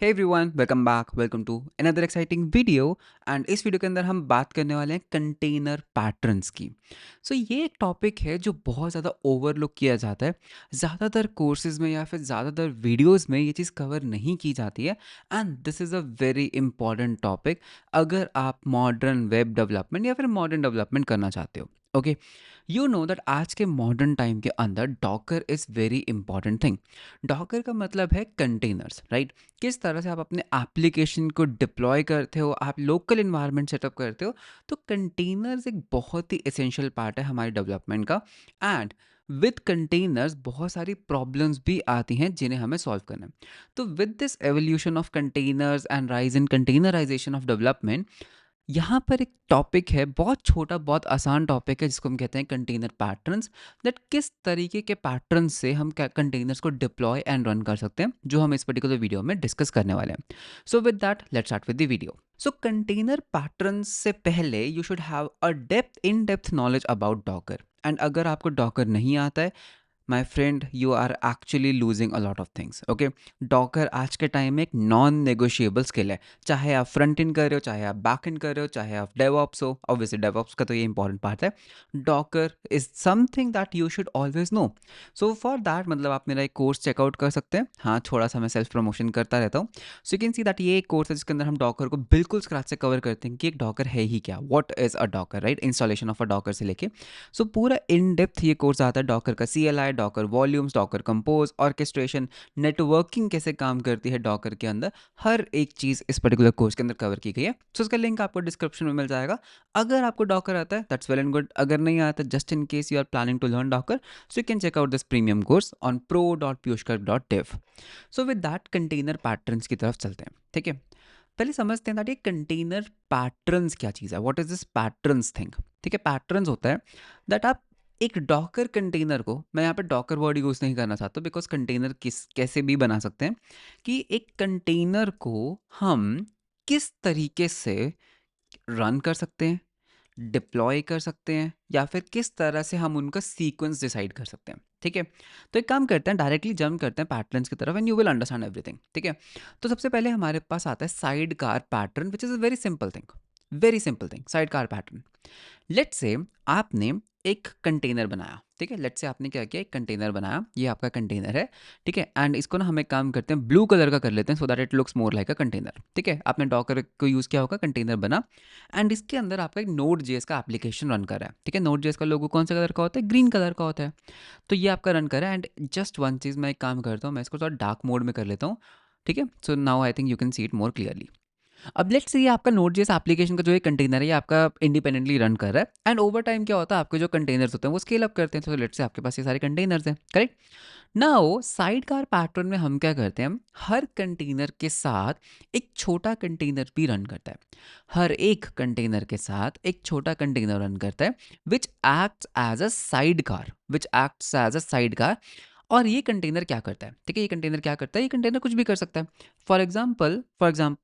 Hey everyone, welcome back. Welcome to another exciting video. And इस video के अंदर हम बात करने वाले हैं कंटेनर पैटर्न्स की। ये एक टॉपिक है जो बहुत ज़्यादा ओवरलुक किया जाता है। ज़्यादातर कोर्सेज में या फिर ज़्यादातर वीडियोस में ये चीज़ कवर नहीं की जाती है। And this is a very important topic अगर आप मॉडर्न वेब डेवलपमेंट या फिर मॉडर्न डेवलपमेंट करना चाहते हो। ओके, यू नो दैट आज के मॉडर्न टाइम के अंदर Docker is very important thing. Docker का मतलब है कंटेनर्स, राइट? किस तरह से आप अपने एप्लीकेशन को डिप्लॉय करते हो, आप लोकल इन्वायरमेंट सेटअप करते हो। तो कंटेनर्स एक बहुत ही एसेंशियल पार्ट है हमारे डेवलपमेंट का। एंड विद कंटेनर्स बहुत सारी प्रॉब्लम्स भी आती हैं जिन्हें हमें सॉल्व करना है। तो with this evolution of containers and rise in containerization of development, यहाँ पर एक टॉपिक है, बहुत छोटा बहुत आसान टॉपिक है, जिसको हम कहते हैं कंटेनर पैटर्न्स। दैट किस तरीके के पैटर्न से हम कंटेनर्स को डिप्लॉय एंड रन कर सकते हैं, जो हम इस पर्टिकुलर वीडियो में डिस्कस करने वाले हैं। So with that let's start with the video. So container pattern से पहले you should have a depth in depth knowledge about Docker. And अगर आपको डॉकर नहीं आता है, my friend, you are actually losing a lot of things. Okay, Docker आज के time में एक नॉन नेगोशिएबल स्किल है। चाहे आप फ्रंट इन कर रहे हो, चाहे आप बैक इन कर रहे हो, चाहे आप डेवऑप्स हो, ऑब्वियसली डेवऑप्स का तो ये इंपॉर्टेंट पार्ट है। Docker is something that you should always no. So for that, मतलब आप मेरा एक कोर्स चेकआउट कर सकते हैं। हाँ, थोड़ा सा मैं सेल्फ प्रमोशन करता रहता हूँ। सो यू कैन सी दैट ये एक कोर्स है जिसके अंदर हम डॉकर को बिल्कुल स्क्रैच से कवर करते हैं कि एक डॉकर है ही क्या, what is a Docker, right? Installation of a Docker से लेके पूरा इन डेप्थ ये कोर्स आता है। डॉकर का CLI, Docker volumes, Docker compose, orchestration, networking कैसे काम करती है डॉकर के अंदर, हर एक चीज़ इस पर्टिकुलर कोर्स के अंदर कवर की गई है। उसका लिंक आपको डिस्क्रिप्शन में मिल जाएगा। अगर आपको डॉकर आता है दैट्स वेल एंड गुड, अगर नहीं आता, just in case you are planning to learn Docker, so you can check out this premium course on pro.piyushkar.dev। So with that container patterns की तरफ चलते हैं, ठीक है? पहले समझते हैं दैट ये कंटेनर पैटर्न्स क्या चीज़ है, what is this patterns thing. ठीक है, पैटर्न्स होता है दैट आप एक डॉकर कंटेनर को, मैं यहाँ पे डॉकर वर्ड यूज़ नहीं करना चाहता बिकॉज कंटेनर किस कैसे भी बना सकते हैं, कि एक कंटेनर को हम किस तरीके से रन कर सकते हैं, डिप्लॉय कर सकते हैं, या फिर किस तरह से हम उनका सीक्वेंस डिसाइड कर सकते हैं। ठीक है, तो एक काम करते हैं, डायरेक्टली जंप करते हैं पैटर्न्स की तरफ and you will understand everything. ठीक है, तो सबसे पहले हमारे पास आता है side car pattern, which is a very simple thing. Very simple thing, side car pattern. Let's say आपने एक कंटेनर बनाया। ठीक है, लेट्स से आपने क्या किया, एक कंटेनर बनाया, ये आपका कंटेनर है। ठीक है, एंड इसको ना हम एक काम करते हैं, ब्लू कलर का कर लेते हैं so that it looks more like a container. ठीक है, आपने डॉकर को यूज़ किया होगा, कंटेनर बना, एंड इसके अंदर आपका एक नोड जेएस का एप्लीकेशन रन कर रहा है। ठीक है, नोड जेएस का लोगो कौन सा कलर का होता है, ग्रीन कलर का होता है। तो ये आपका रन कर रहा है। एंड जस्ट वन चीज़ मैं एक काम करता हूँ, मैं इसको थोड़ा डार्क मोड में कर लेता हूँ। ठीक है, so now I think you can see it more clearly. अब लेट्स से ये आपका नोड जेएस एप्लीकेशन का जो एक कंटेनर है, ये आपका इंडिपेंडेंटली रन कर रहा है। एंड ओवर टाइम क्या होता है, आपके जो कंटेनर्स होते हैं वो स्केल अप करते हैं। तो लेट्स से आपके पास ये सारे कंटेनर्स हैं, correct? Now side car pattern में हम क्या करते हैं, हम हर कंटेनर के साथ एक छोटा कंटेनर भी रन करता है। हर एक कंटेनर के साथ एक छोटा कंटेनर रन करता है, which acts as a sidecar, which acts as a sidecar. और ये कंटेनर क्या करता है, ठीक है, ये कंटेनर क्या करता है, ये कंटेनर कुछ भी कर सकता है। फॉर एग्जाम्पल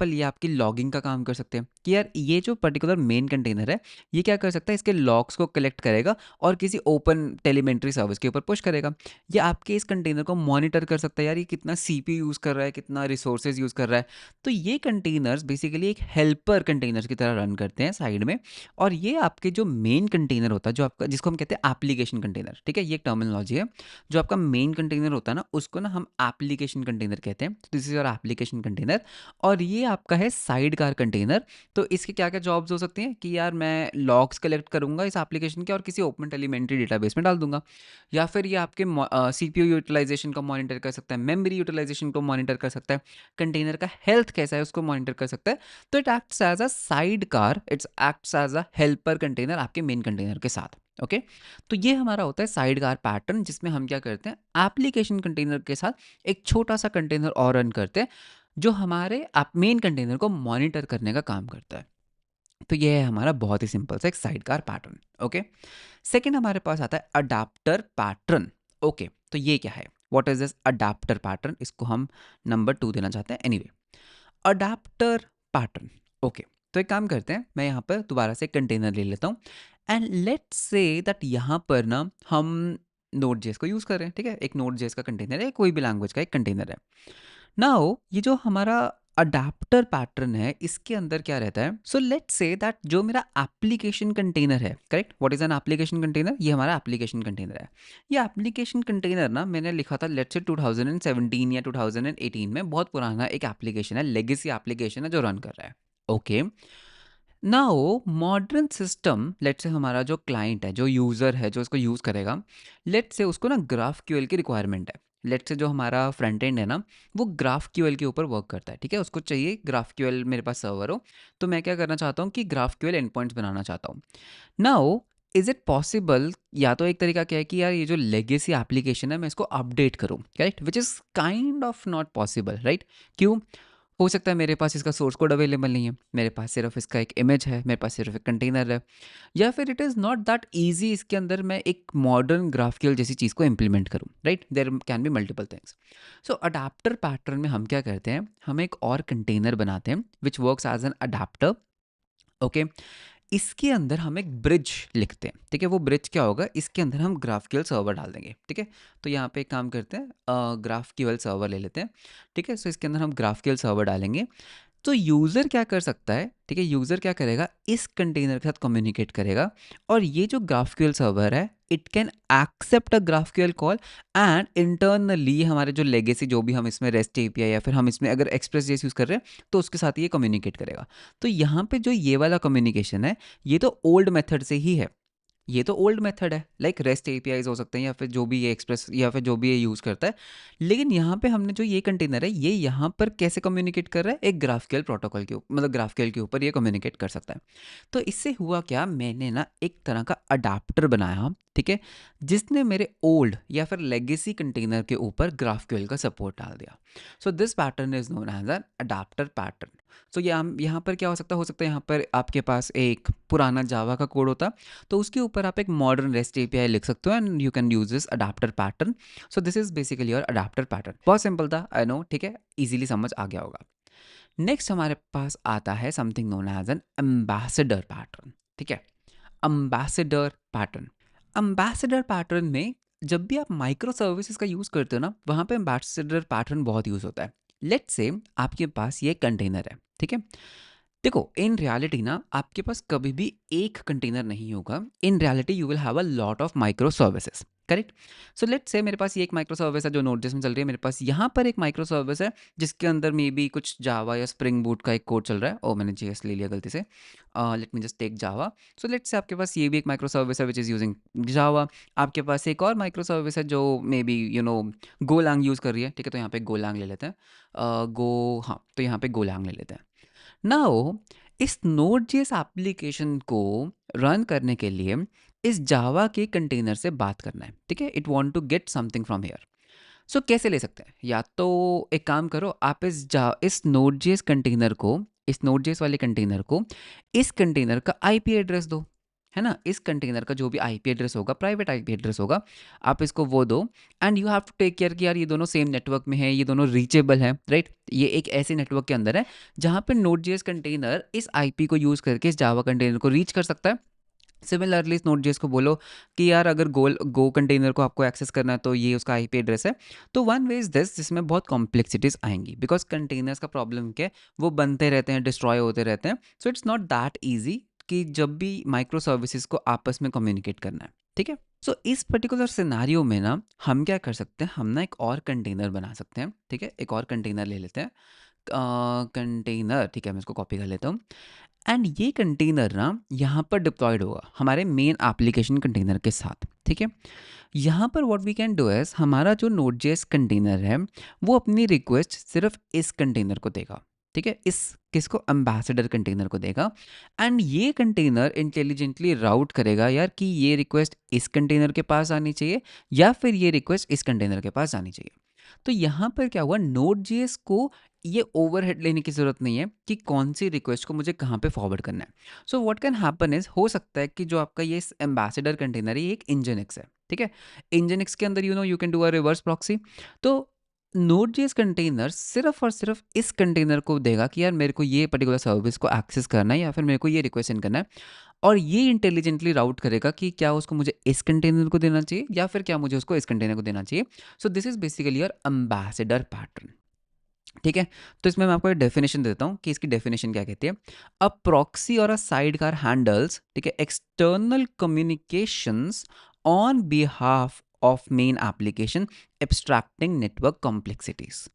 ये आपकी लॉगिंग का काम कर सकते हैं, कि यार ये जो पर्टिकुलर मेन कंटेनर है, ये क्या कर सकता है, इसके लॉग्स को कलेक्ट करेगा और किसी ओपन टेलीमेंट्री सर्विस के ऊपर पुश करेगा। या आपके इस कंटेनर को मॉनिटर कर सकता है, यार ये कितना CPU यूज़ कर रहा है, कितना रिसोर्सेज यूज़ कर रहा है। तो ये कंटेनर्स बेसिकली एक हेल्पर कंटेनर्स की तरह रन करते हैं साइड में। और ये आपके जो मेन कंटेनर होता है, जो आपका, जिसको हम कहते हैं एप्लीकेशन कंटेनर, ठीक है, ये एक टर्मिनोलॉजी है। जो आपका मेन कंटेनर होता है ना, उसको ना हम एप्लीकेशन कंटेनर कहते हैं। तो this is your application container. और ये आपका है साइड कार कंटेनर। तो इसके क्या क्या जॉब्स हो सकती हैं, कि यार मैं लॉग्स कलेक्ट करूंगा इस एप्लीकेशन के और किसी ओपन एलिमेंट्री डेटाबेस में डाल दूंगा। या फिर ये आपके CPU यूटिलाइजेशन को मॉनिटर कर सकता है, मेमोरी यूटिलाइजेशन को मॉनिटर कर सकता है, कंटेनर का हेल्थ कैसा है उसको मॉनिटर कर सकता है। तो it acts as a sidecar, it's acts as a helper container आपके मेन कंटेनर के साथ। ओके, तो ये हमारा होता है साइड कार पैटर्न, जिसमें हम क्या करते हैं, एप्लीकेशन कंटेनर के साथ एक छोटा सा कंटेनर और रन करते हैं, जो हमारे मेन कंटेनर को मॉनिटर करने का काम करता है। तो ये है हमारा बहुत ही सिंपल सा एक side car pattern. Okay, second हमारे पास आता है अडाप्टर पैटर्न। ओके, तो ये क्या है, what is this adapter pattern, इसको हम नंबर 2 देना चाहते हैं। Anyway, adapter pattern. ओके, तो एक काम करते हैं, मैं यहाँ पर दोबारा से कंटेनर ले लेता हूँ। एंड लेट्स से दैट यहाँ पर ना हम नोड जेएस को यूज़ कर रहे हैं। ठीक है, एक नोड जेएस का कंटेनर है, कोई भी लैंग्वेज का एक कंटेनर है। नाउ ये जो हमारा अडाप्टर पैटर्न है, इसके अंदर क्या रहता है? सो लेट्स से दैट जो मेरा एप्लीकेशन कंटेनर है, correct, what is an application container? ये हमारा एप्लीकेशन कंटेनर है। ये एप्लीकेशन कंटेनर ना मैंने लिखा था लेट्स से 2017 या 2018 में, बहुत पुराना एक एप्लीकेशन है, लेगेसी एप्लीकेशन है जो रन कर रहा है। Okay, now modern system, let's say हमारा जो क्लाइंट है, जो यूज़र है, जो इसको यूज़ करेगा, लेट्स से उसको ना ग्राफ क्यूएल की रिक्वायरमेंट है। लेट्स से जो हमारा फ्रंट एंड है ना, वो ग्राफ क्यूएल के ऊपर वर्क करता है, ठीक है, उसको चाहिए ग्राफ क्यूएल, मेरे पास सर्वर हो, तो मैं क्या करना चाहता हूँ कि ग्राफ क्यूएल एंड पॉइंट्स बनाना चाहता हूँ। नाउ इज इट पॉसिबल, या तो एक तरीका क्या है कि यार ये जो लेगेसी एप्लीकेशन है मैं इसको अपडेट करूँ, correct, which is kind of not possible, right? क्यों? हो सकता है मेरे पास इसका सोर्स कोड अवेलेबल नहीं है, मेरे पास सिर्फ इसका एक इमेज है, मेरे पास सिर्फ एक कंटेनर है, या फिर it is not that easy इसके अंदर मैं एक मॉडर्न ग्राफिकल जैसी चीज़ को इम्प्लीमेंट करूँ, right? There can be multiple things. So adapter pattern में हम क्या करते हैं, हम एक और कंटेनर बनाते हैं which works as an adapter. Okay, इसके अंदर हम एक ब्रिज लिखते हैं, ठीक है, वो ब्रिज क्या होगा, इसके अंदर हम ग्राफक्यूएल सर्वर डाल देंगे, ठीक है। तो यहाँ पे एक काम करते हैं, ग्राफक्यूएल सर्वर ले लेते हैं, ठीक है। सो इसके अंदर हम ग्राफक्यूएल सर्वर डालेंगे, तो यूज़र क्या कर सकता है, ठीक है, यूज़र क्या करेगा, इस कंटेनर के साथ कम्युनिकेट करेगा, और ये जो ग्राफक्यूएल सर्वर है it can accept a GraphQL call, and internally हमारे जो लेगेसी, जो भी हम इसमें रेस्ट एपीआई या फिर हम इसमें अगर एक्सप्रेस जेएस यूज़ कर रहे हैं तो उसके साथ ये कम्युनिकेट करेगा। तो यहाँ पे जो ये वाला कम्युनिकेशन है, ये तो ओल्ड मेथड से ही है, ये तो ओल्ड मेथड है, लाइक रेस्ट एपीआईज हो सकते हैं या फिर जो भी ये एक्सप्रेस या फिर जो भी ये यूज़ करता है। लेकिन यहाँ पे हमने जो ये कंटेनर है, ये यहाँ पर कैसे कम्युनिकेट कर रहा है, एक ग्राफक्यूएल प्रोटोकॉल के ऊपर, मतलब ग्राफक्यूएल के ऊपर ये कम्युनिकेट कर सकता है। तो इससे हुआ क्या, मैंने ना एक तरह का अडाप्टर बनाया, ठीक है, जिसने मेरे ओल्ड या फिर लेगेसी कंटेनर के ऊपर ग्राफक्यूएल का सपोर्ट डाल दिया। So this pattern is known as an adapter pattern. So यहाँ पर क्या हो सकता है, यहाँ पर आपके पास एक पुराना जावा का कोड होता, तो उसके ऊपर आप एक मॉडर्न रेस्ट एपीआई लिख सकते हो, and you can use this adapter pattern. So this is basically your adapter pattern. बहुत सिंपल था, आई नो, ठीक है, इजीली समझ आ गया होगा। नेक्स्ट हमारे पास आता है something known as an ambassador pattern, ठीक है, एम्बेसडर पैटर्न। एम्बेसडर पैटर्न में जब भी आप माइक्रो सर्विसेज का यूज़ करते हो ना, वहाँ पे एम्बेसडर पैटर्न बहुत यूज़ होता है। लेट्स से आपके पास ये कंटेनर है, ठीक है, देखो इन रियलिटी ना आपके पास कभी भी एक कंटेनर नहीं होगा, in reality you will have a lot of micro services, correct. So let's से मेरे पास ये एक माइक्रो सर्विस है जो नोड.जेएस में चल रही है, मेरे पास यहाँ पर एक माइक्रो सर्विस है जिसके अंदर मे बी कुछ जावा या स्प्रिंग बूट का एक कोड चल रहा है, ओ मैंने जेएस ले लिया गलती से, let me just take Java. So let's say आपके पास ये भी एक माइक्रो सर्विस है विच इज़ यूजिंग जावा, आपके पास एक और माइक्रो सर्विस है जो मे बी गोलांग यूज़ कर रही है, ठीक है, तो यहाँ पे गोलांग ले लेते हैं, हाँ, तो यहाँ पे गोलांग ले लेते हैं। नाउ इस नोड.जेएस एप्लीकेशन को रन करने के लिए इस जावा के कंटेनर से बात करना है, ठीक है, it want to get something from here. So कैसे ले सकते हैं, या तो एक काम करो, आप इस नोड.जेएस कंटेनर को, इस नोड.जेएस वाले कंटेनर को इस कंटेनर का आईपी एड्रेस दो, है ना, इस कंटेनर का जो भी आईपी एड्रेस होगा, प्राइवेट आईपी एड्रेस होगा, आप इसको वो दो, and you have to take care कि यार ये दोनों सेम नेटवर्क में है, ये दोनों रीचेबल है, राइट। ये एक ऐसे नेटवर्क के अंदर है जहाँ पे नोड.जेएस कंटेनर इस आईपी को यूज़ करके इस जावा कंटेनर को रीच कर सकता है। सिमिलरली इस नोड.जेएस को बोलो कि यार अगर गो कंटेनर को आपको एक्सेस करना है तो ये उसका आईपी एड्रेस है। तो वन वे इज दिस, जिसमें बहुत कॉम्प्लेक्सिटीज आएंगी, बिकॉज कंटेनर्स का प्रॉब्लम क्या है, वो बनते रहते हैं, डिस्ट्रॉय होते रहते हैं, so it's not that easy कि जब भी माइक्रो सर्विसेज को आपस में कम्युनिकेट करना है, ठीक है। सो इस पर्टिकुलर सिनारियो में ना हम क्या कर सकते हैं, हम ना एक और कंटेनर बना सकते हैं, ठीक है, एक और कंटेनर ले लेते हैं, कंटेनर, ठीक है, मैं इसको कॉपी कर लेता हूँ, एंड ये कंटेनर ना यहाँ पर डिप्लॉयड होगा हमारे मेन एप्लीकेशन कंटेनर के साथ, ठीक है। यहाँ पर what we can do is, हमारा जो नोड.जेएस कंटेनर है वो अपनी रिक्वेस्ट सिर्फ इस कंटेनर को देगा, ठीक है, इस किसको, एम्बेसडर कंटेनर को देगा, एंड ये कंटेनर इंटेलिजेंटली राउट करेगा यार कि ये रिक्वेस्ट इस कंटेनर के पास आनी चाहिए या फिर ये रिक्वेस्ट इस कंटेनर के पास आनी चाहिए। तो यहाँ पर क्या हुआ, नोड.जेएस को ये ओवरहेड लेने की ज़रूरत नहीं है कि कौन सी रिक्वेस्ट को मुझे कहाँ पे फॉरवर्ड करना है। So what can happen is, हो सकता है कि जो आपका ये एम्बेसडर कंटेनर है ये एक इंजनएक्स है, ठीक है, इंजनएक्स के अंदर you can do a reverse proxy. तो नोड.जेएस कंटेनर सिर्फ और सिर्फ इस कंटेनर को देगा कि यार मेरे को ये पर्टिकुलर सर्विस को एक्सेस करना है या फिर मेरे को ये रिक्वेस्ट सेंड करना है, और ये इंटेलिजेंटली राउट करेगा कि क्या उसको मुझे इस कंटेनर को देना चाहिए या फिर क्या मुझे उसको इस कंटेनर को देना चाहिए। सो this is basically your ambassador pattern. ठीक है? तो इसमें मैं आपको एक डेफिनेशन देता हूँ कि इसकी डेफिनेशन क्या कहती है। अ प्रॉक्सी और अ साइड कार हैंडल्स, ठीक है, external communications on behalf of main application, abstracting network complexities.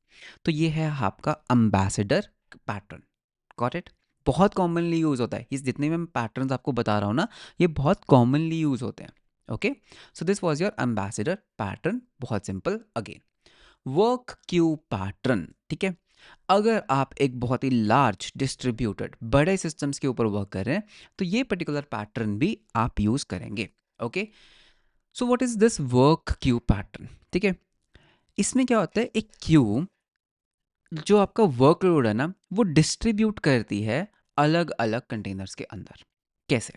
तो ये है आपका एम्बेसडर पैटर्न। Got it? बहुत कॉमनली यूज होता है, ये जितने भी मैं पैटर्न्स आपको बता रहा हूँ ना, ये बहुत कॉमनली यूज होते हैं। Okay, so this was your ambassador pattern. बहुत simple. Again, work queue pattern, ठीक है। अगर आप एक बहुत ही लार्ज डिस्ट्रीब्यूटेड बड़े सिस्टम्स के ऊपर वर्क कर रहे हैं, तो ये पर्टिकुलर पैटर्न भी आप यूज करेंगे। Okay, so what is this work queue pattern? ठीक है, इसमें क्या होता है, एक क्यू जो आपका वर्कलोड है ना, वो डिस्ट्रीब्यूट करती है अलग अलग कंटेनर्स के अंदर। कैसे?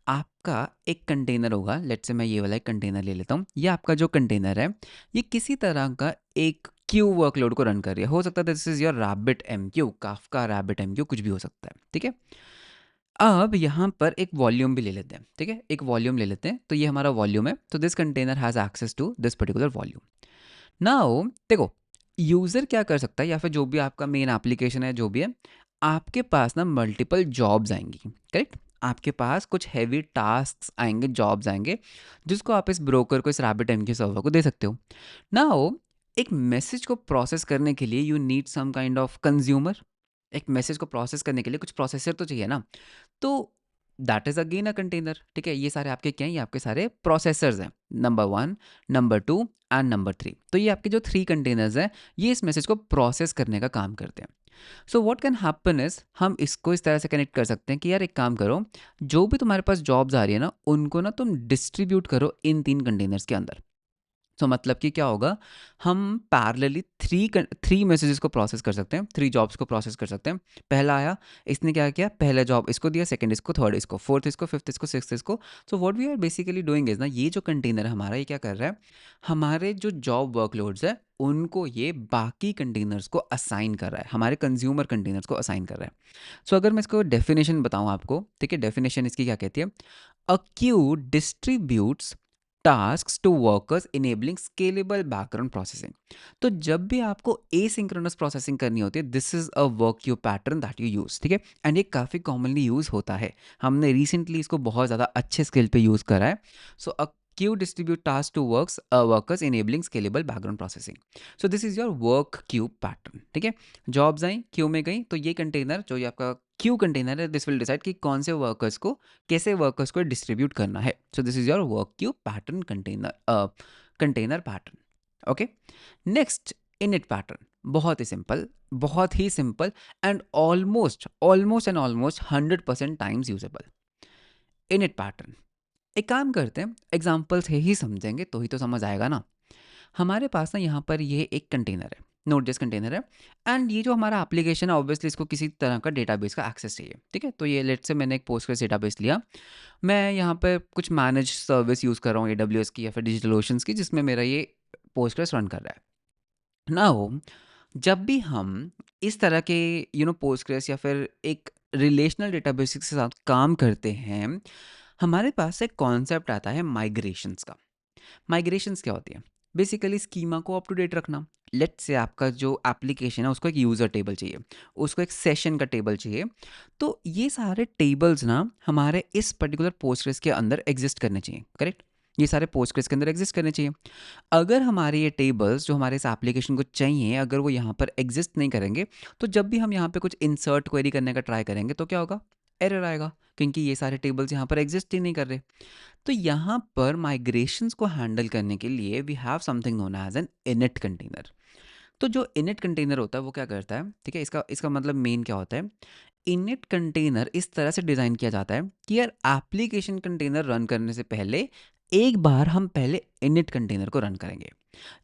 आपका एक कंटेनर होगा, लेट्स से मैं ये वाला एक कंटेनर ले लेता हूँ। ये आपका जो कंटेनर है, ये किसी तरह का एक क्यू वर्कलोड को रन कर रही है। हो सकता है this is your Rabbit M Q, Kafka Rabbit M Q, कुछ भी हो सकता है। ठीक है, अब यहाँ पर एक वॉल्यूम भी ले लेते हैं। ठीक है, एक वॉल्यूम ले लेते हैं, तो ये हमारा वॉल्यूम है। तो this container has access to this particular volume. Now देखो, यूज़र क्या कर सकता है, या फिर जो भी आपका मेन एप्लीकेशन है, जो भी है, आपके पास ना मल्टीपल जॉब्स आएंगी। करेक्ट? आपके पास कुछ हैवी टास्क आएंगे, जॉब्स आएंगे, जिसको आप इस ब्रोकर को, इस रैबिट एम के सर्वर को दे सकते हो। नाउ एक मैसेज को प्रोसेस करने के लिए you need some kind of consumer. एक मैसेज को प्रोसेस करने के लिए कुछ प्रोसेसर तो चाहिए ना। तो that is again a container. ठीक है, ये सारे आपके क्या हैं, ये आपके सारे प्रोसेसर्स हैं, number one, number two and number three. तो ये आपके जो थ्री कंटेनर्स हैं, ये इस मैसेज को प्रोसेस करने का काम करते हैं। So what can happen is, हम इसको इस तरह से कनेक्ट कर सकते हैं कि यार एक काम करो, जो भी तुम्हारे पास जॉब्स आ रही है ना, उनको ना तुम डिस्ट्रीब्यूट करो इन तीन कंटेनर्स के अंदर। तो मतलब कि क्या होगा, हम पैरेलली थ्री मैसेजेस को प्रोसेस कर सकते हैं, थ्री जॉब्स को प्रोसेस कर सकते हैं। पहला आया, इसने क्या किया, पहला जॉब इसको दिया, सेकंड इसको, थर्ड इसको, फोर्थ इसको, फिफ्थ इसको, सिक्स्थ इसको। So what we are basically doing is ना, ये जो कंटेनर है हमारा, ये क्या कर रहा है, हमारे जो जॉब वर्कलोड्स है उनको ये बाकी कंटेनर्स को असाइन कर रहा है, हमारे कंज्यूमर कंटेनर्स को असाइन कर रहा है। सो अगर मैं इसको डेफिनेशन बताऊं आपको, ठीक है, डेफिनेशन इसकी क्या कहती है। A queue distributes tasks to workers enabling scalable background processing. तो जब भी आपको एसिंक्रोनस प्रोसेसिंग करनी होती है, this is a work queue pattern that you use. ठीक है, एंड ये काफ़ी कॉमनली यूज होता है, हमने रिसेंटली इसको बहुत ज़्यादा अच्छे स्केल पे यूज़ करा है। So a queue distribute task to workers enabling scalable background processing. So this is your work queue pattern. ठीक है, जॉब्स आई, क्यू में गई, तो ये कंटेनर जो ये आपका क्यू कंटेनर है, दिस विल डिसाइड कि कौन से वर्कर्स को, कैसे वर्कर्स को डिस्ट्रीब्यूट करना है। So this is your work queue pattern container, container pattern. Okay, next, init pattern. बहुत ही सिंपल, बहुत ही simple, and almost almost and almost 100% times usable. Init pattern, एक काम करते हैं, एग्जाम्पल्स है ही समझेंगे तो ही तो समझ आएगा ना। हमारे पास ना यहाँ पर ये एक कंटेनर है, नोट जेस कंटेनर है, एंड ये जो हमारा एप्लीकेशन है, ऑब्वियसली इसको किसी तरह का डेटाबेस का एक्सेस चाहिए। ठीक है, तो ये लेट से मैंने एक पोस्टग्रेस डेटाबेस लिया, मैं यहाँ पे कुछ मैनेज सर्विस यूज़ कर रहा हूँ, एडब्ल्यूएस की या फिर डिजिटल ओशंस की, जिसमें मेरा ये पोस्टग्रेस रन कर रहा है ना। हो, जब भी हम इस तरह के पोस्टग्रेस या फिर एक रिलेशनल डेटाबेस के साथ काम करते हैं, हमारे पास एक कॉन्सेप्ट आता है माइग्रेशंस का। माइग्रेशंस क्या होती है? बेसिकली स्कीमा को अप टू डेट रखना। लेट्स से आपका जो एप्लीकेशन है उसको एक यूज़र टेबल चाहिए, उसको एक सेशन का टेबल चाहिए। तो ये सारे टेबल्स ना हमारे इस पर्टिकुलर पोस्टग्रेस के अंदर एग्जिस्ट करने चाहिए। करेक्ट? ये सारे पोस्टग्रेस के अंदर एग्जिस्ट करने चाहिए। अगर हमारे ये टेबल्स जो हमारे इस एप्लीकेशन को चाहिए, अगर वो यहाँ पर एग्जिस्ट नहीं करेंगे, तो जब भी हम यहाँ पे कुछ इंसर्ट क्वेरी करने का ट्राई करेंगे तो क्या होगा, एरर आएगा, क्योंकि ये सारे टेबल्स यहाँ पर एग्जिस्ट ही नहीं कर रहे। तो यहाँ पर माइग्रेशंस को हैंडल करने के लिए we have something known as an init container. तो जो इनिट कंटेनर होता है वो क्या करता है, ठीक है, इसका इसका मतलब मेन क्या होता है। इनिट कंटेनर इस तरह से डिज़ाइन किया जाता है कि यार एप्लीकेशन कंटेनर रन करने से पहले एक बार हम पहले इनिट कंटेनर को रन करेंगे।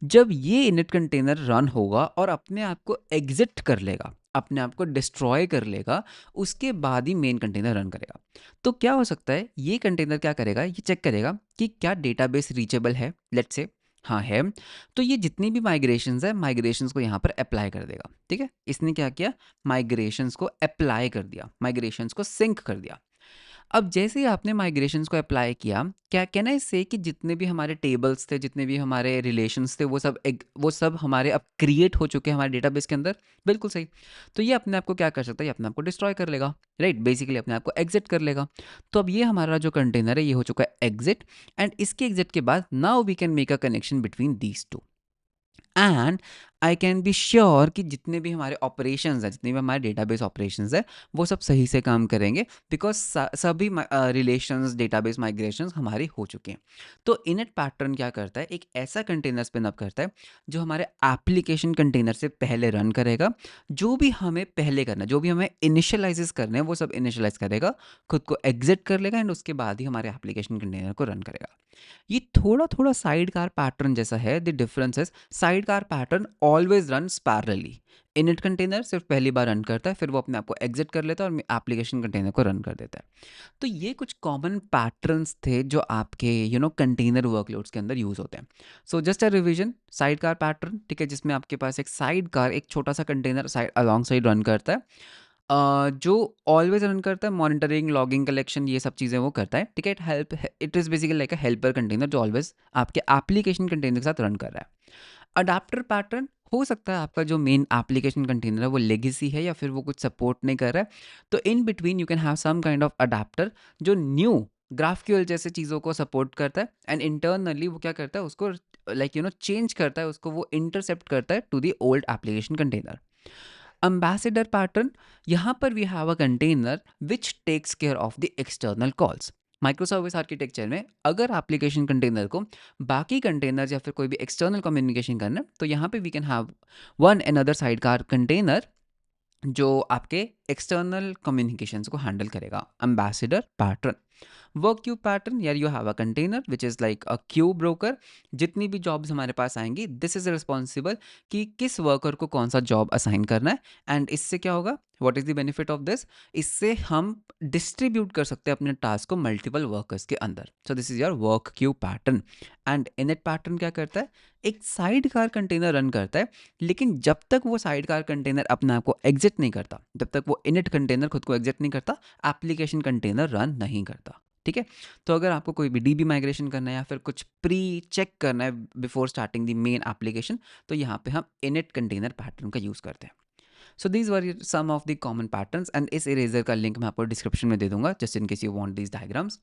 जब ये इनिट कंटेनर रन होगा और अपने आप को एग्जिट कर लेगा, अपने आप को डिस्ट्रॉय कर लेगा, उसके बाद ही मेन कंटेनर रन करेगा। तो क्या हो सकता है, ये कंटेनर क्या करेगा, ये चेक करेगा कि क्या डेटाबेस रीचेबल है, लेट्स से हाँ है। तो ये जितनी भी माइग्रेशंस है, माइग्रेशंस को यहाँ पर अप्लाई कर देगा। ठीक है, इसने क्या किया, माइग्रेशंस को अप्लाई कर दिया, माइग्रेशंस को सिंक कर दिया। अब जैसे ही आपने माइग्रेशंस को अप्लाई किया, क्या कैन आई से कि जितने भी हमारे टेबल्स थे, जितने भी हमारे रिलेशंस थे, वो सब हमारे अब क्रिएट हो चुके हैं हमारे डेटाबेस के अंदर? बिल्कुल सही। तो ये अपने आप को क्या कर सकता है? ये अपने आप को डिस्ट्रॉय कर लेगा, राइट? बेसिकली अपने आप को एग्ज़िट कर लेगा। तो अब ये हमारा जो कंटेनर है, ये हो चुका है एग्ज़िट, एंड इसके एग्ज़िट के बाद now we can make a connection between these 2। And I can be sure कि जितने भी हमारे ऑपरेशंस हैं, जितने भी हमारे डेटाबेस ऑपरेशंस हैं, वो सब सही से काम करेंगे, बिकॉज सभी रिलेशंस, डेटाबेस माइग्रेशंस हमारे हो चुके हैं। तो इनिट पैटर्न क्या करता है? एक ऐसा कंटेनर स्पिन अप करता है जो हमारे एप्लीकेशन कंटेनर से पहले रन करेगा। जो भी हमें पहले करना है, जो भी हमें इनिशियलाइजेस करने हैं, वो सब इनिशियलाइज करेगा, खुद को एग्जिट कर लेगा, एंड उसके बाद ही हमारे एप्लीकेशन कंटेनर को रन करेगा। ये थोड़ा थोड़ा साइड कार पैटर्न जैसा है। The difference is side car pattern always runs parallelly. Init container सिर्फ पहली बार रन करता है, फिर वो अपने आप को एग्जिट कर लेता है और एप्लीकेशन कंटेनर को रन कर देता है। तो ये कुछ कॉमन पैटर्न्स थे जो आपके कंटेनर वर्कलोड्स के अंदर यूज होते हैं। So just a revision, side car pattern, ठीक है, जिसमें आपके पास एक साइड कार, एक छोटा सा container side along side run करता है, जो ऑलवेज रन करता है, मॉनिटरिंग, लॉगिंग, कलेक्शन, ये सब चीज़ें वो करता है, ठीक है। It is basically like a helper container जो ऑलवेज आपके एप्लीकेशन कंटेनर के साथ रन कर रहा है। अडाप्टर पैटर्न हो सकता है आपका जो मेन एप्लीकेशन कंटेनर है वो लेगेसी है, या फिर वो कुछ सपोर्ट नहीं कर रहा है, तो in between you can have some kind of adapter जो न्यू ग्राफक्यूएल जैसे चीज़ों को सपोर्ट करता है, एंड इंटरनली वो क्या करता है, उसको चेंज करता है, उसको वो इंटरसेप्ट करता है to the old application container. Ambassador pattern, यहाँ पर we have a container which takes care of the external calls. Micro service architecture में अगर एप्लीकेशन कंटेनर को बाकी कंटेनर या फिर कोई भी एक्सटर्नल कम्युनिकेशन करना है, तो यहाँ पे we can have one another sidecar container जो आपके एक्सटर्नल कम्युनिकेशंस को हैंडल करेगा। Ambassador pattern, work queue pattern, यार you have a container which is like a queue broker. जितनी भी जॉब्स हमारे पास आएंगी, दिस इज रिस्पॉन्सिबल कि किस वर्कर को कौन सा जॉब असाइन करना है, एंड इससे क्या होगा, what is the benefit of this? इससे हम डिस्ट्रीब्यूट कर सकते हैं अपने टास्क को मल्टीपल वर्कर्स के अंदर। सो this is your work queue pattern. And init pattern क्या करता है? एक साइड कार कंटेनर रन करता है, लेकिन जब तक वो साइड कार कंटेनर अपने आप को एग्जिट नहीं करता, जब तक वो इनिट कंटेनर खुद को एग्जिट नहीं करता, एप्लीकेशन कंटेनर रन नहीं करता, ठीक है। तो अगर आपको कोई भी डीबी माइग्रेशन करना है या फिर कुछ प्री चेक करना है before starting the main application, तो यहाँ पे हम इनिट कंटेनर पैटर्न का यूज़ करते हैं। So these were some of the common patterns, and इस इरेजर का लिंक मैं आपको डिस्क्रिप्शन में दे दूंगा, just in case you want these diagrams.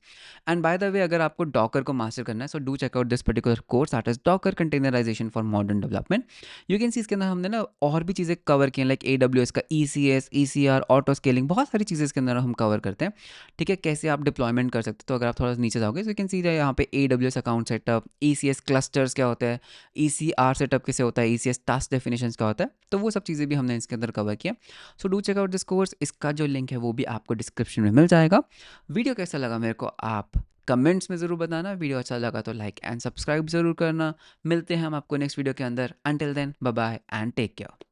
And by the way, अगर आपको डॉकर को मास्टर करना है, so do check out this particular course, that is Docker containerization for modern development. You can see इसके अंदर हमने ना और भी चीज़ें कवर की हैं, लाइक AWS का ECS, ECR, ऑटो स्केलिंग, बहुत सारी चीज़ें इसके अंदर हम कवर करते हैं, ठीक है, कैसे आप डिप्लॉयमेंट कर सकते हो। तो अगर आप थोड़ा सा नीचे जाओगे, सो यू कैन सी यहाँ पे AWS account setup, ECS clusters क्या होता है, ECR सेटअप कैसे होता है, ECS टास्क डेफिनेशन क्या होता है, तो वो सब चीज़ें भी हमने इसके अंदर कवर किया। So do check out this course, इसका जो लिंक है वो भी आपको डिस्क्रिप्शन में मिल जाएगा। वीडियो कैसा लगा मेरे को आप कमेंट्स में ज़रूर बताना। वीडियो अच्छा लगा तो लाइक एंड सब्सक्राइब ज़रूर करना। मिलते हैं हम आपको नेक्स्ट वीडियो के अंदर। Until then, bye bye and take care.